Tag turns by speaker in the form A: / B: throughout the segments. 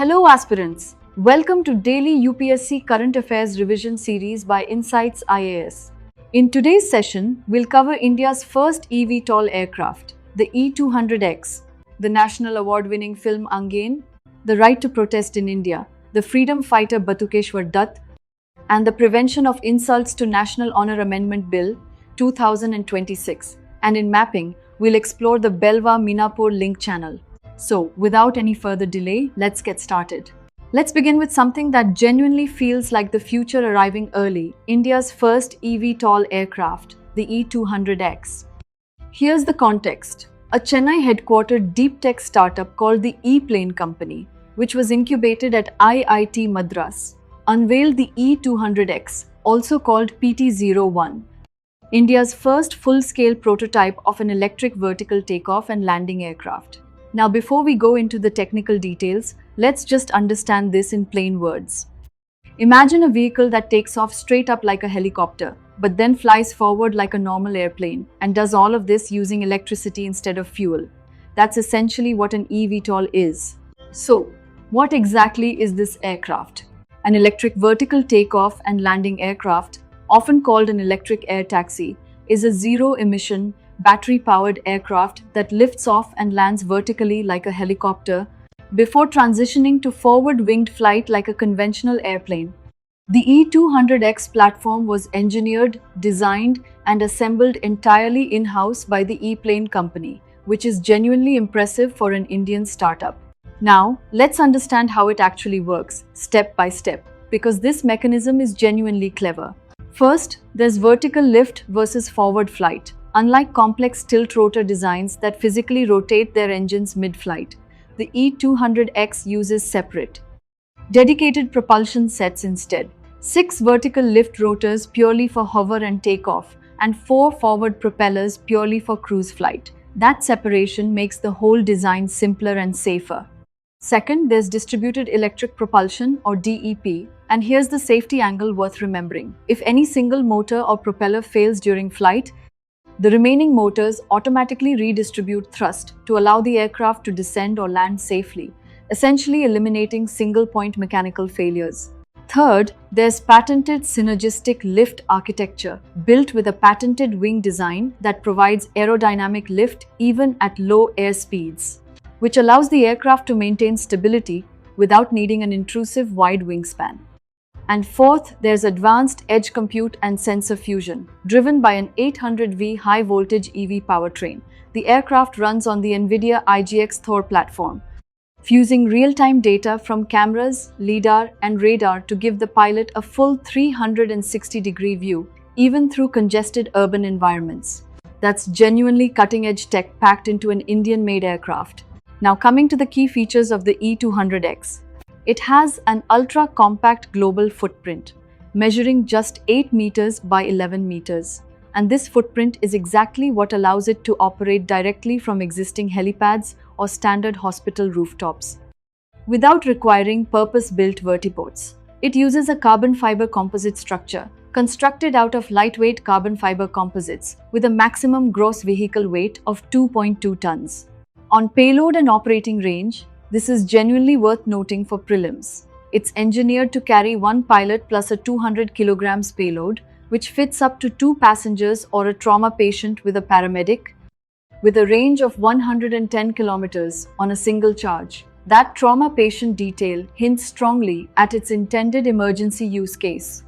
A: Hello aspirants, welcome to daily UPSC Current Affairs revision series by Insights IAS. In today's session, we'll cover India's first eVTOL aircraft, the e200X, the National Award-winning film Angen, the right to protest in India, the freedom fighter Batukeshwar Dutt, and the Prevention of Insults to National Honour Amendment Bill 2026. And in mapping, we'll explore the Belwa Minapur link channel. So, without any further delay, let's get started. Let's begin with something that genuinely feels like the future arriving early, India's first eVTOL aircraft, the e200X. Here's the context. A Chennai-headquartered deep tech startup called the ePlane company, which was incubated at IIT Madras, unveiled the e200X, also called PT-01, India's first full-scale prototype of an electric vertical takeoff and landing aircraft. Now, before we go into the technical details, let's just understand this in plain words. Imagine a vehicle that takes off straight up like a helicopter, but then flies forward like a normal airplane, and does all of this using electricity instead of fuel. That's essentially what an eVTOL is. So, what exactly is this aircraft? An electric vertical takeoff and landing aircraft, often called an electric air taxi, is a zero-emission, battery-powered aircraft that lifts off and lands vertically like a helicopter before transitioning to forward-winged flight like a conventional airplane. The e200X platform was engineered, designed, and assembled entirely in-house by the ePlane company, which is genuinely impressive for an Indian startup. Now, let's understand how it actually works, step by step, because this mechanism is genuinely clever. First, there's vertical lift versus forward flight. Unlike complex tilt-rotor designs that physically rotate their engines mid-flight, the e200X uses separate, dedicated propulsion sets instead. 6 vertical lift rotors purely for hover and takeoff, and 4 forward propellers purely for cruise flight. That separation makes the whole design simpler and safer. Second, there's distributed electric propulsion or DEP, and here's the safety angle worth remembering. If any single motor or propeller fails during flight, the remaining motors automatically redistribute thrust to allow the aircraft to descend or land safely, essentially eliminating single-point mechanical failures. Third, there's patented synergistic lift architecture, built with a patented wing design that provides aerodynamic lift even at low air speeds, which allows the aircraft to maintain stability without needing an intrusive wide wingspan. And fourth, there's advanced edge compute and sensor fusion. Driven by an 800V high-voltage EV powertrain, the aircraft runs on the NVIDIA IGX Thor platform, fusing real-time data from cameras, LiDAR, and radar to give the pilot a full 360-degree view, even through congested urban environments. That's genuinely cutting-edge tech packed into an Indian-made aircraft. Now, coming to the key features of the e200X. It has an ultra-compact global footprint, measuring just 8 meters by 11 meters. And this footprint is exactly what allows it to operate directly from existing helipads or standard hospital rooftops, without requiring purpose-built vertiports. It uses a carbon fiber composite structure, constructed out of lightweight carbon fiber composites, with a maximum gross vehicle weight of 2.2 tons. On payload and operating range, this is genuinely worth noting for prelims. It's engineered to carry one pilot plus a 200 kilograms payload, which fits up to 2 passengers or a trauma patient with a paramedic, with a range of 110 kilometers on a single charge. That trauma patient detail hints strongly at its intended emergency use case.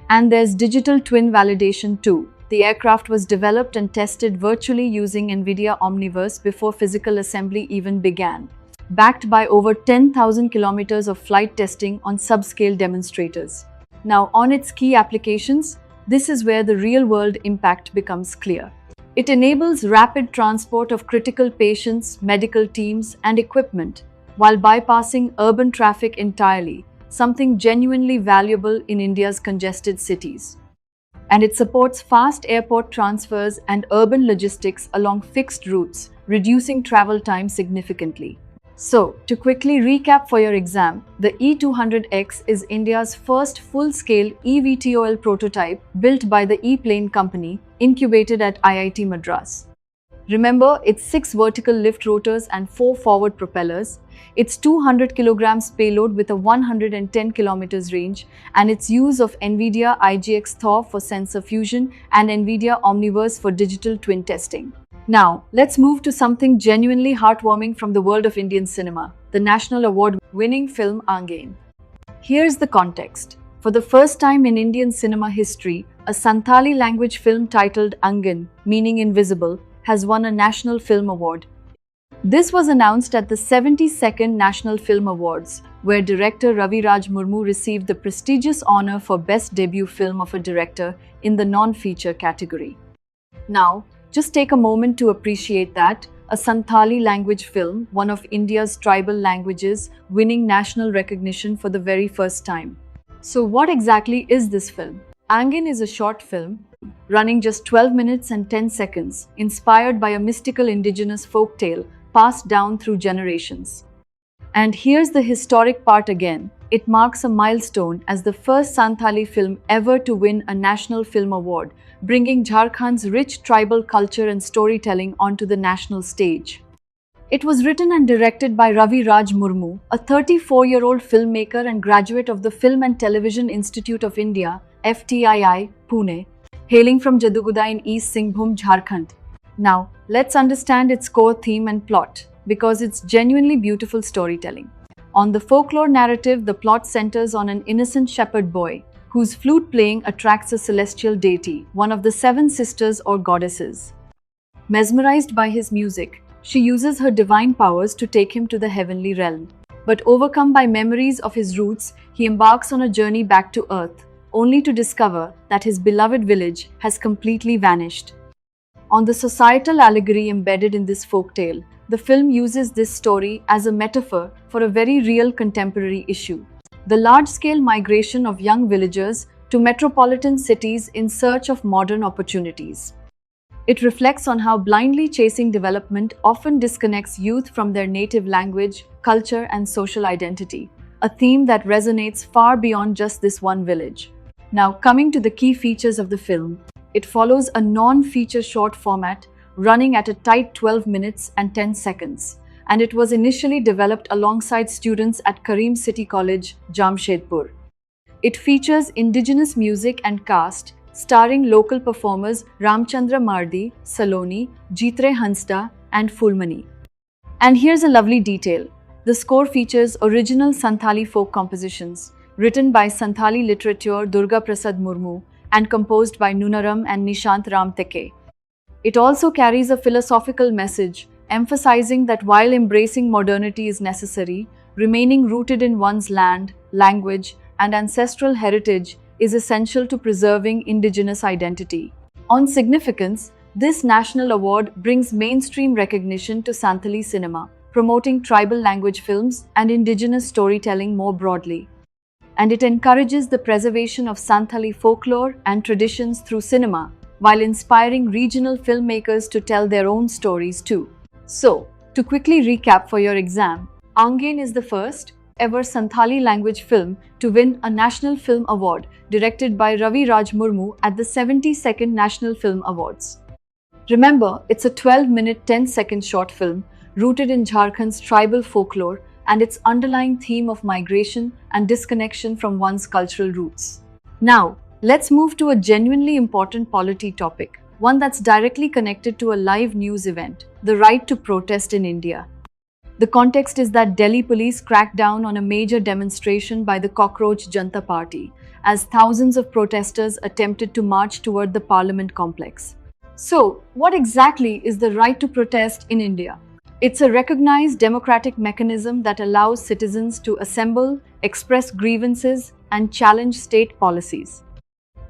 A: And there's digital twin validation too. The aircraft was developed and tested virtually using NVIDIA Omniverse before physical assembly even began, backed by over 10,000 kilometers of flight testing on subscale demonstrators. Now, on its key applications, this is where the real-world impact becomes clear. It enables rapid transport of critical patients, medical teams, and equipment, while bypassing urban traffic entirely, something genuinely valuable in India's congested cities. And it supports fast airport transfers and urban logistics along fixed routes, reducing travel time significantly. So, to quickly recap for your exam, the e200X is India's first full-scale eVTOL prototype built by the ePlane company, incubated at IIT Madras. Remember, its 6 vertical lift rotors and 4 forward propellers, its 200 kilograms payload with a 110 kilometers range, and its use of NVIDIA IGX Thor for sensor fusion and NVIDIA Omniverse for digital twin testing. Now, let's move to something genuinely heartwarming from the world of Indian cinema, the National Award-winning film Angen. Here's the context. For the first time in Indian cinema history, a Santhali language film titled Angen, meaning invisible, has won a National Film Award. This was announced at the 72nd National Film Awards, where director Ravi Raj Murmu received the prestigious honor for Best Debut Film of a Director in the non-feature category. Now, just take a moment to appreciate that a Santhali language film, one of India's tribal languages, winning national recognition for the very first time. So what exactly is this film? Angen is a short film, running just 12 minutes and 10 seconds, inspired by a mystical indigenous folk tale passed down through generations. And here's the historic part again. It marks a milestone as the first Santhali film ever to win a National Film Award, bringing Jharkhand's rich tribal culture and storytelling onto the national stage. It was written and directed by Ravi Raj Murmu, a 34-year-old filmmaker and graduate of the Film and Television Institute of India, FTII, Pune, hailing from Jaduguda in East Singhbhum, Jharkhand. Now, let's understand its core theme and plot, because it's genuinely beautiful storytelling. On the folklore narrative, the plot centers on an innocent shepherd boy, whose flute playing attracts a celestial deity, one of the 7 sisters or goddesses. Mesmerized by his music, she uses her divine powers to take him to the heavenly realm. But overcome by memories of his roots, he embarks on a journey back to earth, only to discover that his beloved village has completely vanished. On the societal allegory embedded in this folktale, the film uses this story as a metaphor for a very real contemporary issue: the large-scale migration of young villagers to metropolitan cities in search of modern opportunities. It reflects on how blindly chasing development often disconnects youth from their native language, culture, and social identity, a theme that resonates far beyond just this one village. Now, coming to the key features of the film, it follows a non-feature short format running at a tight 12 minutes and 10 seconds, and it was initially developed alongside students at Karim City College, Jamshedpur. It features indigenous music and cast, starring local performers Ramchandra Mardi, Saloni, Jitre Hansda, and Fulmani. And here's a lovely detail. The score features original Santhali folk compositions, written by Santhali literature Durga Prasad Murmu and composed by Nunaram and Nishant Ram Teke. It also carries a philosophical message, emphasizing that while embracing modernity is necessary, remaining rooted in one's land, language, and ancestral heritage is essential to preserving indigenous identity. On significance, this national award brings mainstream recognition to Santhali cinema, promoting tribal language films and indigenous storytelling more broadly. And it encourages the preservation of Santhali folklore and traditions through cinema, while inspiring regional filmmakers to tell their own stories too. So, to quickly recap for your exam, Angen is the first ever Santhali language film to win a National Film Award, directed by Ravi Raj Murmu at the 72nd National Film Awards. Remember, it's a 12-minute, 10-second short film rooted in Jharkhand's tribal folklore and its underlying theme of migration and disconnection from one's cultural roots. Now, let's move to a genuinely important polity topic, one that's directly connected to a live news event: the right to protest in India. The context is that Delhi police cracked down on a major demonstration by the Cockroach Janta Party, as thousands of protesters attempted to march toward the Parliament complex. So, what exactly is the right to protest in India? It's a recognized democratic mechanism that allows citizens to assemble, express grievances, and challenge state policies.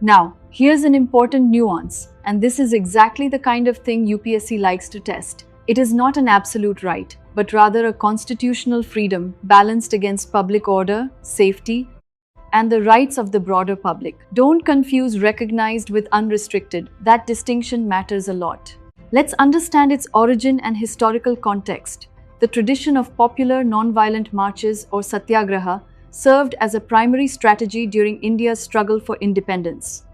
A: Now, here's an important nuance, and this is exactly the kind of thing UPSC likes to test. It is not an absolute right, but rather a constitutional freedom balanced against public order, safety, and the rights of the broader public. Don't confuse recognized with unrestricted. That distinction matters a lot. Let's understand its origin and historical context. The tradition of popular non-violent marches or satyagraha served as a primary strategy during India's struggle for independence.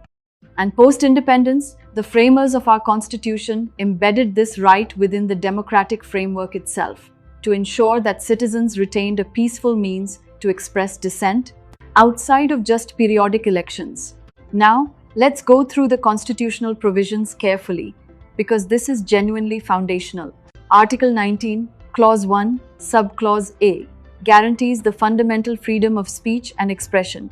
A: And post-independence, the framers of our constitution embedded this right within the democratic framework itself to ensure that citizens retained a peaceful means to express dissent outside of just periodic elections. Now, let's go through the constitutional provisions carefully because this is genuinely foundational. Article 19, Clause 1, Subclause A guarantees the fundamental freedom of speech and expression.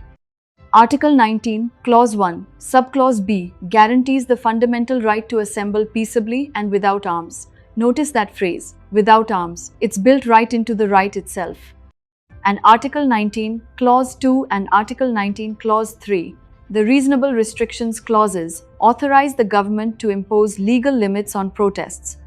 A: Article 19, Clause 1, Subclause B guarantees the fundamental right to assemble peaceably and without arms. Notice that phrase, without arms. It's built right into the right itself. And Article 19, Clause 2 and Article 19, Clause 3, the reasonable restrictions clauses, authorize the government to impose legal limits on protests.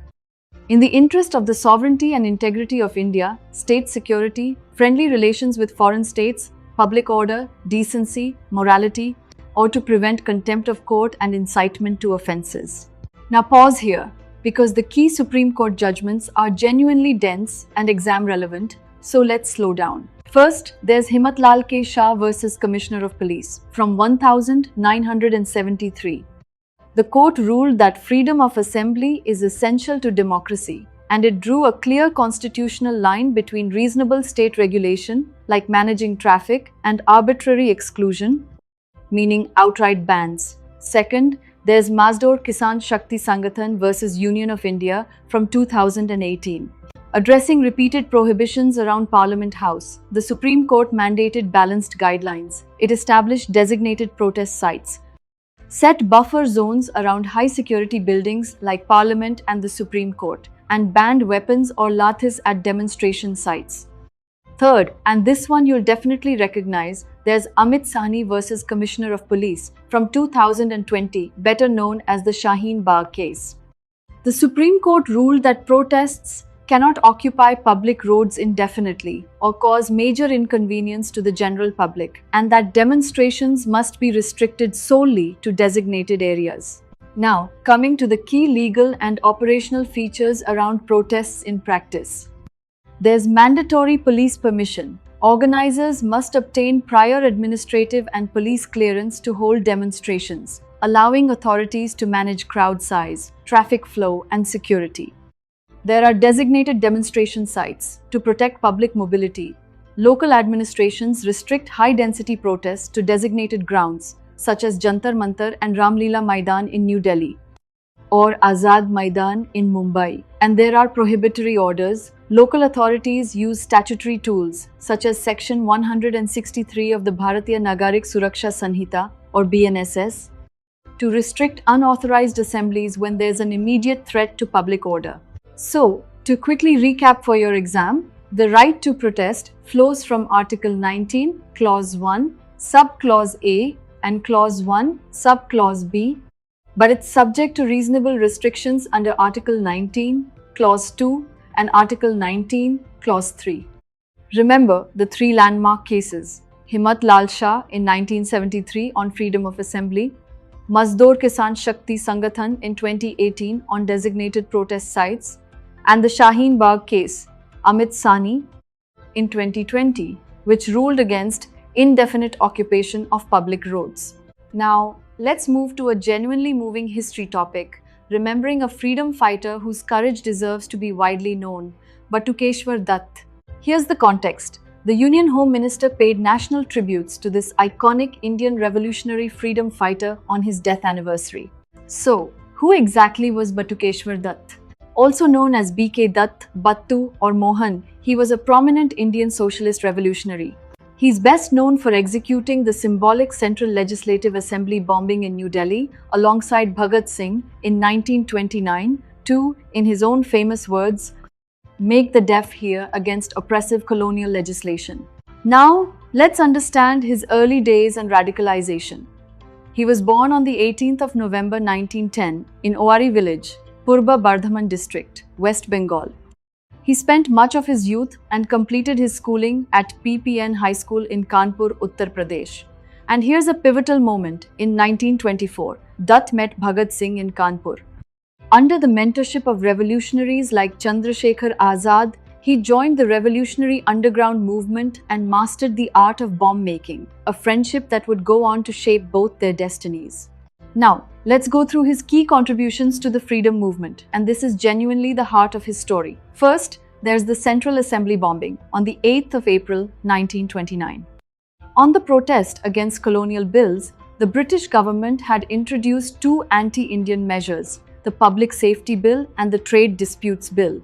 A: In the interest of the sovereignty and integrity of India, state security, friendly relations with foreign states, public order, decency, morality, or to prevent contempt of court and incitement to offences. Now pause here, because the key Supreme Court judgments are genuinely dense and exam relevant, so let's slow down. First, there's Himmatlal K. Shah versus Commissioner of Police from 1973. The court ruled that freedom of assembly is essential to democracy, and it drew a clear constitutional line between reasonable state regulation, like managing traffic, and arbitrary exclusion, meaning outright bans. Second, there's Mazdoor Kisan Shakti Sangathan versus Union of India from 2018. Addressing repeated prohibitions around Parliament House, the Supreme Court mandated balanced guidelines. It established designated protest sites, set buffer zones around high-security buildings like Parliament and the Supreme Court, and banned weapons or lathis at demonstration sites. Third, and this one you'll definitely recognize, there's Amit Sahni versus Commissioner of Police from 2020, better known as the Shaheen Bagh case. The Supreme Court ruled that protests cannot occupy public roads indefinitely or cause major inconvenience to the general public, and that demonstrations must be restricted solely to designated areas. Now, coming to the key legal and operational features around protests in practice. There's mandatory police permission. Organizers must obtain prior administrative and police clearance to hold demonstrations, allowing authorities to manage crowd size, traffic flow, and security. There are designated demonstration sites to protect public mobility. Local administrations restrict high-density protests to designated grounds, such as Jantar Mantar and Ramlila Maidan in New Delhi, or Azad Maidan in Mumbai. And there are prohibitory orders. Local authorities use statutory tools, such as Section 163 of the Bharatiya Nagarik Suraksha Sanhita, or BNSS, to restrict unauthorized assemblies when there's an immediate threat to public order. So, to quickly recap for your exam, the right to protest flows from Article 19, Clause 1, Subclause A and Clause 1, Subclause B, but it's subject to reasonable restrictions under Article 19, Clause 2 and Article 19, Clause 3. Remember the three landmark cases: Himmatlal Shah in 1973 on freedom of assembly, Mazdoor Kisan Shakti Sangathan in 2018 on designated protest sites, and the Shaheen Bagh case, Amit Sahni, in 2020, which ruled against indefinite occupation of public roads. Now, let's move to a genuinely moving history topic, remembering a freedom fighter whose courage deserves to be widely known, Batukeshwar Dutt. Here's the context. The Union Home Minister paid national tributes to this iconic Indian revolutionary freedom fighter on his death anniversary. So, who exactly was Batukeshwar Dutt? Also known as B.K. Dutt, Battu or Mohan, he was a prominent Indian socialist revolutionary. He's best known for executing the symbolic Central Legislative Assembly bombing in New Delhi alongside Bhagat Singh in 1929 to, in his own famous words, make the deaf hear against oppressive colonial legislation. Now, let's understand his early days and radicalization. He was born on the 18th of November 1910 in Owari village, Purba Bardhaman district, West Bengal. He spent much of his youth and completed his schooling at PPN High School in Kanpur, Uttar Pradesh. And here's a pivotal moment. In 1924, Dutt met Bhagat Singh in Kanpur. Under the mentorship of revolutionaries like Chandrasekhar Azad, he joined the revolutionary underground movement and mastered the art of bomb making, a friendship that would go on to shape both their destinies. Now, let's go through his key contributions to the freedom movement, and this is genuinely the heart of his story. First, there's the Central Assembly bombing on the 8th of April 1929. On the protest against colonial bills, the British government had introduced two anti-Indian measures, the Public Safety Bill and the Trade Disputes Bill,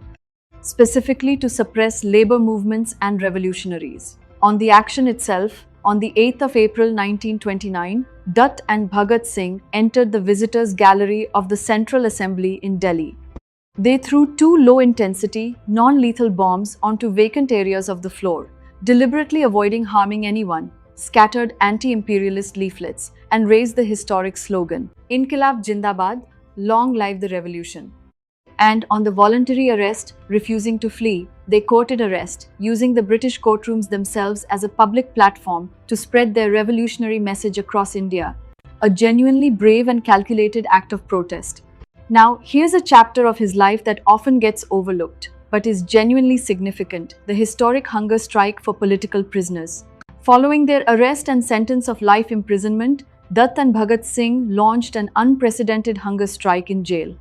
A: specifically to suppress labor movements and revolutionaries. On the action itself, on the 8th of April 1929, Dutt and Bhagat Singh entered the visitors' gallery of the Central Assembly in Delhi. They threw two low-intensity, non-lethal bombs onto vacant areas of the floor, deliberately avoiding harming anyone, scattered anti-imperialist leaflets, and raised the historic slogan, "Inqilab Jindabad, long live the revolution." And on the voluntary arrest, refusing to flee, they courted arrest, using the British courtrooms themselves as a public platform to spread their revolutionary message across India. A genuinely brave and calculated act of protest. Now, here's a chapter of his life that often gets overlooked, but is genuinely significant: the historic hunger strike for political prisoners. Following their arrest and sentence of life imprisonment, Dutt and Bhagat Singh launched an unprecedented hunger strike in jail.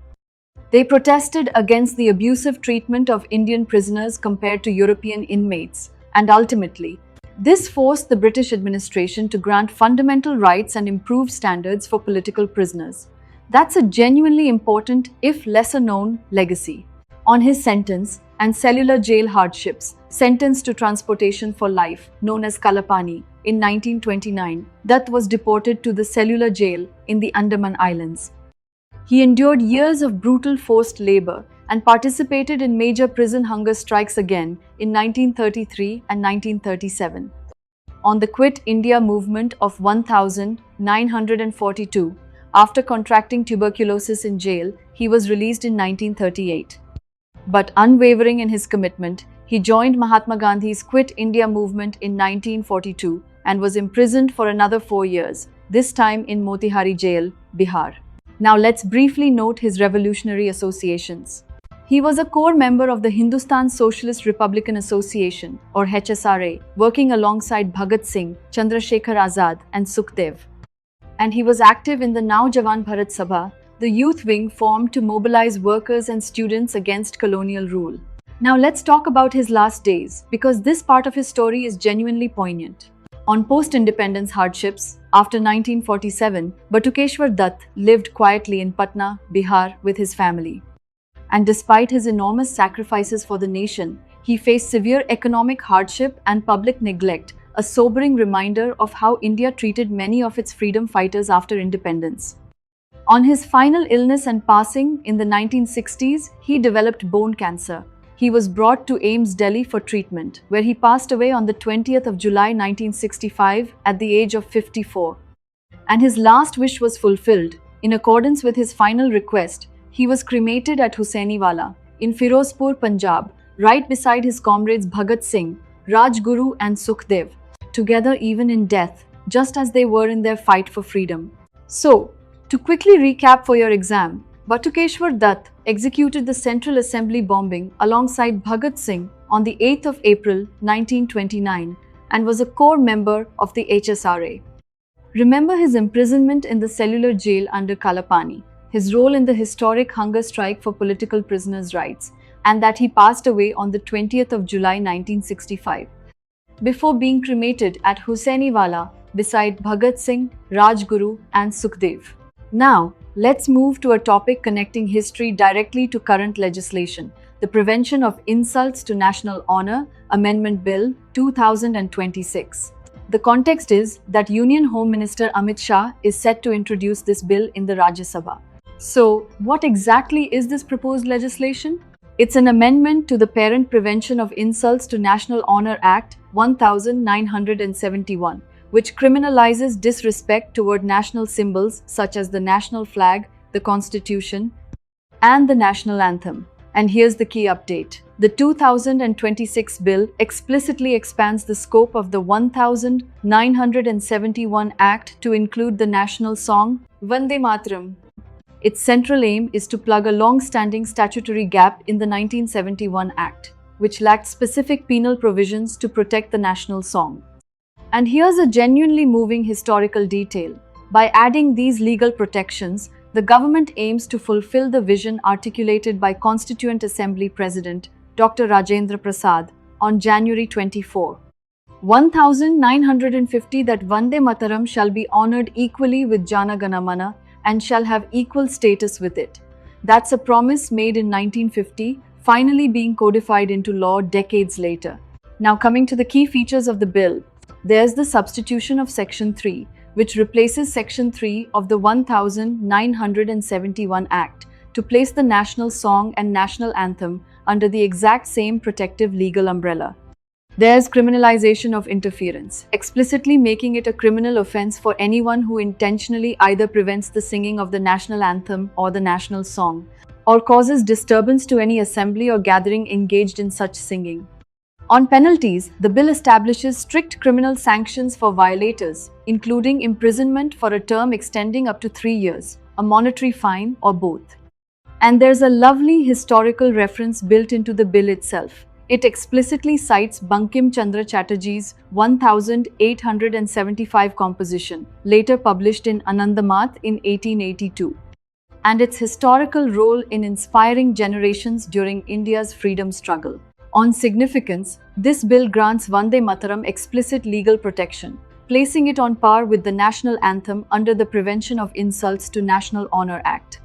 A: They protested against the abusive treatment of Indian prisoners compared to European inmates, and ultimately, this forced the British administration to grant fundamental rights and improve standards for political prisoners. That's a genuinely important, if lesser-known, legacy. On his sentence and cellular jail hardships, sentenced to transportation for life, known as Kalapani, in 1929, Dutt was deported to the cellular jail in the Andaman Islands. He endured years of brutal forced labor and participated in major prison hunger strikes again in 1933 and 1937. On the Quit India movement of 1942, after contracting tuberculosis in jail, he was released in 1938. But unwavering in his commitment, he joined Mahatma Gandhi's Quit India movement in 1942 and was imprisoned for another 4 years, this time in Motihari Jail, Bihar. Now let's briefly note his revolutionary associations. He was a core member of the Hindustan Socialist Republican Association, or HSRA, working alongside Bhagat Singh, Chandrasekhar Azad, and Sukhdev. And he was active in the Naujawan Bharat Sabha, the youth wing formed to mobilize workers and students against colonial rule. Now let's talk about his last days, because this part of his story is genuinely poignant. On post-independence hardships, after 1947, Batukeshwar Dutt lived quietly in Patna, Bihar, with his family. And despite his enormous sacrifices for the nation, he faced severe economic hardship and public neglect, a sobering reminder of how India treated many of its freedom fighters after independence. On his final illness and passing in the 1960s, he developed bone cancer. He was brought to AIIMS Delhi for treatment, where he passed away on the 20th of July 1965 at the age of 54. And his last wish was fulfilled. In accordance with his final request, he was cremated at Husainiwala in Firozpur, Punjab, right beside his comrades Bhagat Singh, Rajguru and Sukhdev, together even in death, just as they were in their fight for freedom. So, to quickly recap for your exam, Batukeshwar Dutt executed the Central Assembly bombing alongside Bhagat Singh on the 8th of April 1929 and was a core member of the HSRA. Remember his imprisonment in the cellular jail under Kalapani, his role in the historic hunger strike for political prisoners' rights, and that he passed away on the 20th of July 1965, before being cremated at Husainiwala beside Bhagat Singh, Rajguru and Sukhdev. Now, let's move to a topic connecting history directly to current legislation, the Prevention of Insults to National Honor Amendment Bill 2026. The context is that Union Home Minister Amit Shah is set to introduce this bill in the Rajya Sabha. So, what exactly is this proposed legislation? It's an amendment to the Parent Prevention of Insults to National Honor Act 1971, which criminalizes disrespect toward national symbols such as the national flag, the Constitution, and the national anthem. And here's the key update. The 2026 bill explicitly expands the scope of the 1971 Act to include the national song, Vande Mataram. Its central aim is to plug a long-standing statutory gap in the 1971 Act, which lacked specific penal provisions to protect the national song. And here's a genuinely moving historical detail. By adding these legal protections, the government aims to fulfill the vision articulated by Constituent Assembly President Dr. Rajendra Prasad on January 24, 1950 that Vande Mataram shall be honored equally with Jana Gana Mana and shall have equal status with it. That's a promise made in 1950, finally being codified into law decades later. Now coming to the key features of the bill, there's the substitution of Section 3, which replaces Section 3 of the 1971 Act to place the national song and national anthem under the exact same protective legal umbrella. There's criminalization of interference, explicitly making it a criminal offense for anyone who intentionally either prevents the singing of the national anthem or the national song, or causes disturbance to any assembly or gathering engaged in such singing. On penalties, the bill establishes strict criminal sanctions for violators, including imprisonment for a term extending up to 3 years, a monetary fine, or both. And there's a lovely historical reference built into the bill itself. It explicitly cites Bankim Chandra Chatterjee's 1875 composition, later published in Anandamath in 1882, and its historical role in inspiring generations during India's freedom struggle. On significance, this bill grants Vande Mataram explicit legal protection, placing it on par with the national anthem under the Prevention of Insults to National Honor Act.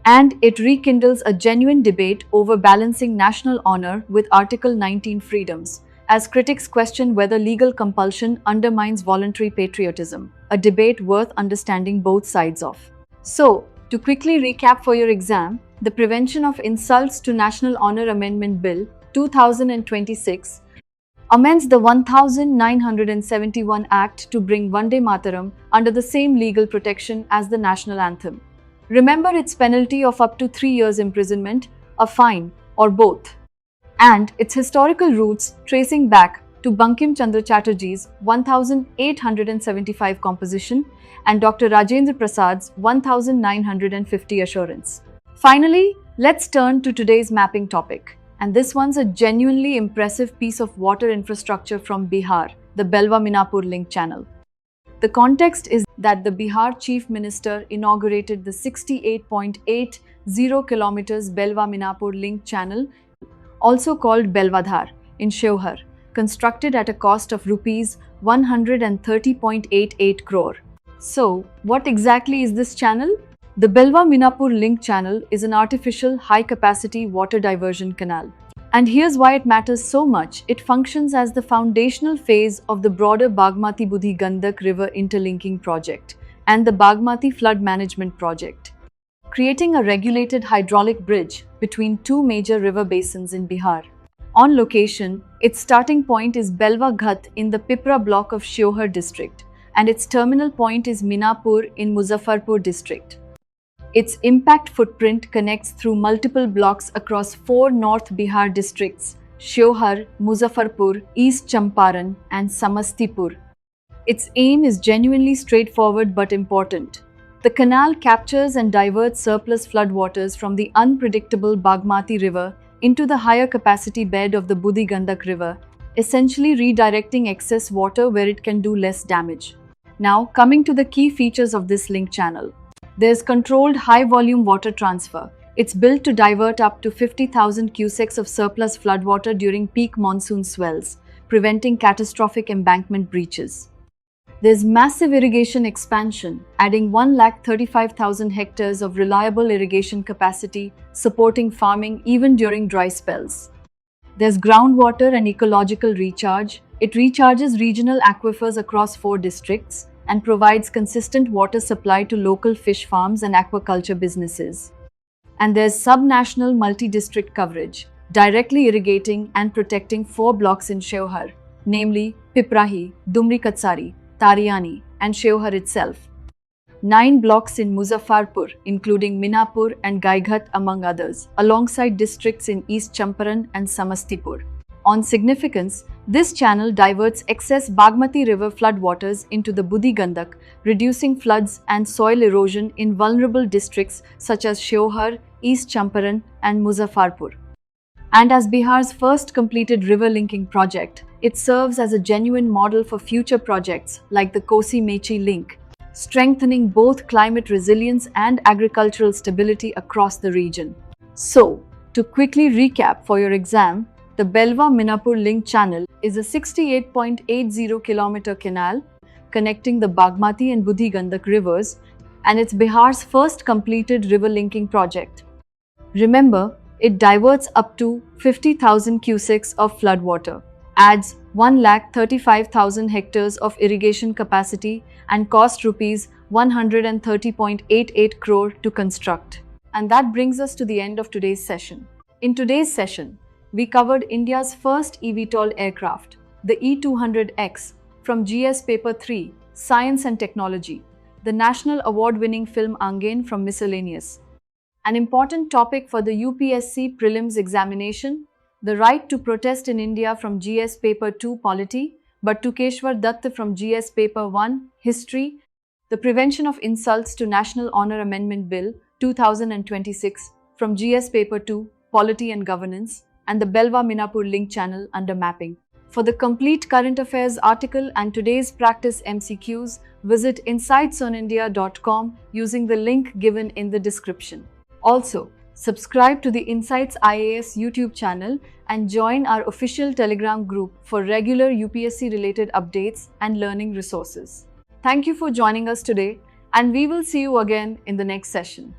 A: And it rekindles a genuine debate over balancing national honor with Article 19 freedoms, as critics question whether legal compulsion undermines voluntary patriotism, a debate worth understanding both sides of. So, to quickly recap for your exam, the Prevention of Insults to National Honor Amendment Bill 2026 amends the 1971 Act to bring Vande Mataram under the same legal protection as the national anthem. Remember its penalty of up to 3 years imprisonment, a fine, or both. And its historical roots tracing back to Bankim Chandra Chatterjee's 1875 composition and Dr. Rajendra Prasad's 1950 assurance. Finally, let's turn to today's mapping topic. And this one's a genuinely impressive piece of water infrastructure from Bihar, the Belwa Minapur link channel. The context is that the Bihar Chief Minister inaugurated the 68.80 kilometers Belwa Minapur link channel, also called Belwadhar, in Shiohar, constructed at a cost of rupees 130.88 crore. So, what exactly is this channel? The Belwa Minapur link channel is an artificial high-capacity water diversion canal. And here's why it matters so much. It functions as the foundational phase of the broader Bagmati Budhi Gandak River interlinking project and the Bagmati flood management project, creating a regulated hydraulic bridge between two major river basins in Bihar. On location, its starting point is Belwa Ghat in the Pipra block of Shiohar district, and its terminal point is Minapur in Muzaffarpur district. Its impact footprint connects through multiple blocks across 4 North Bihar districts: Shiohar, Muzaffarpur, East Champaran, and Samastipur. Its aim is genuinely straightforward but important. The canal captures and diverts surplus floodwaters from the unpredictable Bagmati River into the higher capacity bed of the Budhi Gandak River, essentially redirecting excess water where it can do less damage. Now, coming to the key features of this link channel. There's controlled high-volume water transfer. It's built to divert up to 50,000 cusecs of surplus floodwater during peak monsoon swells, preventing catastrophic embankment breaches. There's massive irrigation expansion, adding 135,000 hectares of reliable irrigation capacity, supporting farming even during dry spells. There's groundwater and ecological recharge. It recharges regional aquifers across 4 districts and provides consistent water supply to local fish farms and aquaculture businesses. And there's sub-national multi-district coverage, directly irrigating and protecting 4 blocks in Shiohar, namely Piprahi, Dumri Katsari, Tariani, and Shiohar itself. 9 blocks in Muzaffarpur, including Minapur and Gaighat among others, alongside districts in East Champaran and Samastipur. On significance, this channel diverts excess Bagmati River floodwaters into the Budhi Gandak, reducing floods and soil erosion in vulnerable districts such as Shiohar, East Champaran, and Muzaffarpur. And as Bihar's first completed river linking project, it serves as a genuine model for future projects like the Kosi Mechi link. strengthening both climate resilience and agricultural stability across the region. So, to quickly recap for your exam, the Belwa Minapur Link Channel is a 68.80 km canal connecting the Bagmati and Budhi Gandak rivers, and it's Bihar's first completed river linking project. Remember, it diverts up to 50,000 cusecs of floodwater, adds 1,35,000 hectares of irrigation capacity, and cost rupees 130.88 crore to construct. And that brings us to the end of today's session. In today's session, we covered India's first eVTOL aircraft, the e200X, from GS Paper 3, Science and Technology, the National Award-winning film Angen from Miscellaneous. An important topic for the UPSC Prelims examination, the right to protest in India from GS Paper 2, Polity, Batukeshwar Dutt from GS Paper 1, History, the prevention of insults to National Honour Amendment Bill 2026 from GS Paper 2, Polity and Governance, and the Belwa Minapur Link Channel under Mapping. For the complete current affairs article and today's practice MCQs, visit insightsonindia.com using the link given in the description. Also, subscribe to the Insights IAS YouTube channel and join our official Telegram group for regular UPSC-related updates and learning resources. Thank you for joining us today, and we will see you again in the next session.